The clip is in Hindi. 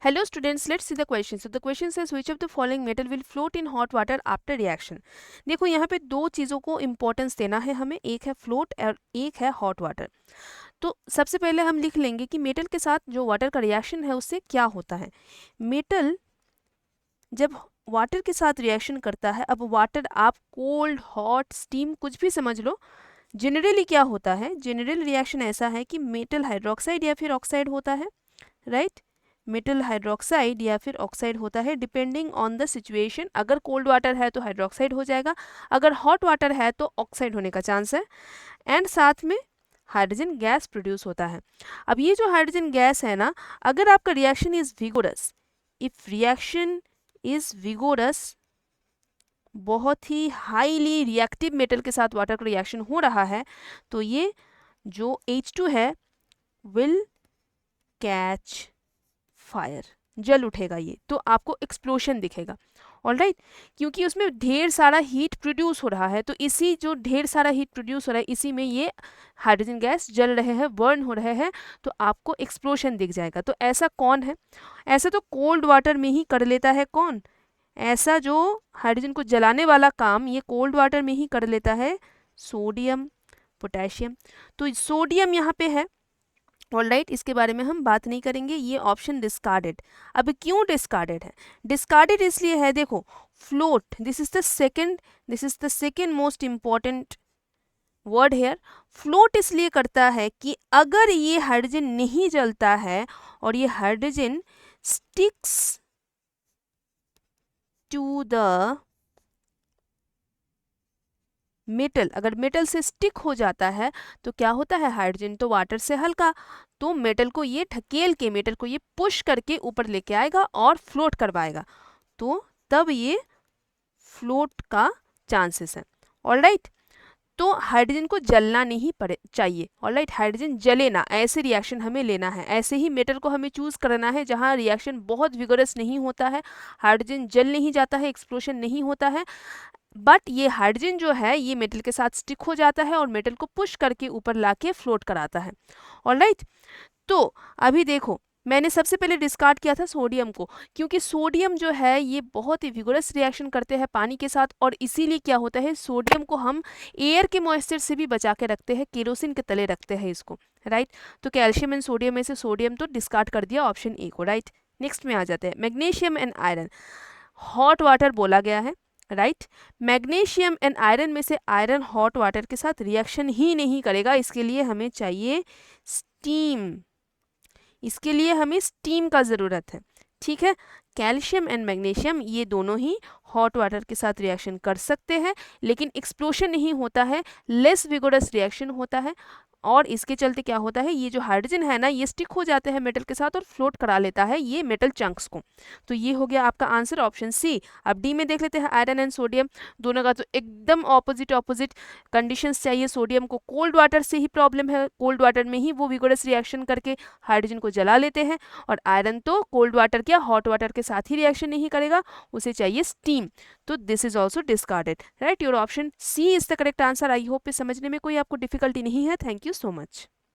Hello students, let's see the question. So the question says which of the following metal will float in hot water after reaction. देखो यहाँ पे दो चीज़ों को इम्पोर्टेंस देना है हमें, एक है फ्लोट और एक है हॉट वाटर. तो सबसे पहले हम लिख लेंगे कि मेटल के साथ जो वाटर का रिएक्शन है उससे क्या होता है. मेटल जब वाटर के साथ रिएक्शन करता है, अब वाटर आप कोल्ड हॉट स्टीम कुछ भी समझ लो, जनरली क्या होता है, जनरल रिएक्शन ऐसा है कि मेटल हाइड्रोक्साइड या फिर ऑक्साइड होता है, राइट. मेटल हाइड्रोक्साइड या फिर ऑक्साइड होता है डिपेंडिंग ऑन द सिचुएशन. अगर कोल्ड वाटर है तो हाइड्रोक्साइड हो जाएगा, अगर हॉट वाटर है तो ऑक्साइड होने का चांस है. एंड साथ में हाइड्रोजन गैस प्रोड्यूस होता है. अब ये जो हाइड्रोजन गैस है ना, अगर आपका reaction is vigorous, if reaction is vigorous, बहुत ही हाईली रिएक्टिव मेटल के साथ वाटर का रिएक्शन हो रहा है, तो ये जो H2 है विल कैच फायर, जल उठेगा ये, तो आपको एक्सप्लोशन दिखेगा. ऑलराइट, क्योंकि उसमें ढेर सारा हीट प्रोड्यूस हो रहा है, तो इसी जो ढेर सारा हीट प्रोड्यूस हो रहा है इसी में ये हाइड्रोजन गैस जल रहे हैं, बर्न हो रहे हैं, तो आपको एक्सप्लोशन दिख जाएगा. तो ऐसा कौन है, ऐसा तो कोल्ड वाटर में ही कर लेता है. कौन ऐसा जो हाइड्रोजन को जलाने वाला काम ये कोल्ड वाटर में ही कर लेता है? Sodium, potassium. तो सोडियम यहाँ पे है. ऑलराइट, इसके बारे में हम बात नहीं करेंगे, ये ऑप्शन डिस्कार्डेड. अब क्यों डिस्कार्डेड है? डिस्कार्डेड इसलिए है, देखो float, this is the second most important word hair. Float इसलिए करता है कि अगर ये हाइड्रोजन नहीं जलता है और ये hydrogen sticks to the metal, अगर मेटल से स्टिक हो जाता है तो क्या होता है, हाइड्रोजन तो वाटर से हल्का, तो मेटल को ये ढकेल के, मेटल को ये पुश करके ऊपर लेके आएगा और फ्लोट करवाएगा, तो तब ये फ्लोट का चांसेस है. ऑलराइट, तो हाइड्रोजन को जलना नहीं पड़े चाहिए. ऑलराइट, हाइड्रोजन जले ना, ऐसे रिएक्शन हमें लेना है. ऐसे ही मेटल को हमें चूज करना है जहाँ रिएक्शन बहुत विगोरस नहीं होता है, हाइड्रोजन जल नहीं जाता है, एक्सप्लोशन नहीं होता है, बट ये हाइड्रोजन जो है ये मेटल के साथ स्टिक हो जाता है और मेटल को पुश करके ऊपर लाके फ्लोट कराता है. ऑलराइट, तो अभी देखो मैंने सबसे पहले डिस्कार्ड किया था सोडियम को, क्योंकि सोडियम जो है ये बहुत ही विगोरस रिएक्शन करते हैं पानी के साथ, और इसीलिए क्या होता है, सोडियम को हम एयर के मॉइस्चर से भी बचा के रखते हैं, केरोसिन के तले रखते हैं इसको, राइट. तो कैल्शियम एंड सोडियम में से सोडियम तो डिस्कार्ड कर दिया ऑप्शन ए को, राइट. नेक्स्ट में आ जाते हैं magnesium and iron. Hot water बोला गया है, राइट. मैग्नीशियम एंड आयरन में से आयरन हॉट वाटर के साथ रिएक्शन ही नहीं करेगा, इसके लिए हमें चाहिए स्टीम, इसके लिए हमें स्टीम का ज़रूरत है. ठीक है, कैल्शियम एंड मैग्नीशियम ये दोनों ही हॉट वाटर के साथ रिएक्शन कर सकते हैं, लेकिन एक्सप्लोशन नहीं होता है, लेस विगोरस रिएक्शन होता है, और इसके चलते क्या होता है, ये जो हाइड्रोजन है ना ये स्टिक हो जाते हैं मेटल के साथ और फ्लोट करा लेता है ये मेटल चंक्स को. तो ये हो गया आपका आंसर ऑप्शन सी. अब डी में देख लेते हैं आयरन एंड सोडियम, दोनों का तो एकदम ऑपोजिट कंडीशंस चाहिए. सोडियम को कोल्ड वाटर से ही प्रॉब्लम है, कोल्ड वाटर में ही वो विगोरस रिएक्शन करके हाइड्रोजन को जला लेते हैं, और आयरन तो कोल्ड वाटर क्या हॉट वाटर के साथ ही रिएक्शन नहीं करेगा, उसे चाहिए स्टीम. तो this is also discarded, right. Your option C is the correct answer. I hope समझने में कोई आपको डिफिकल्टी नहीं है. Thank you so much.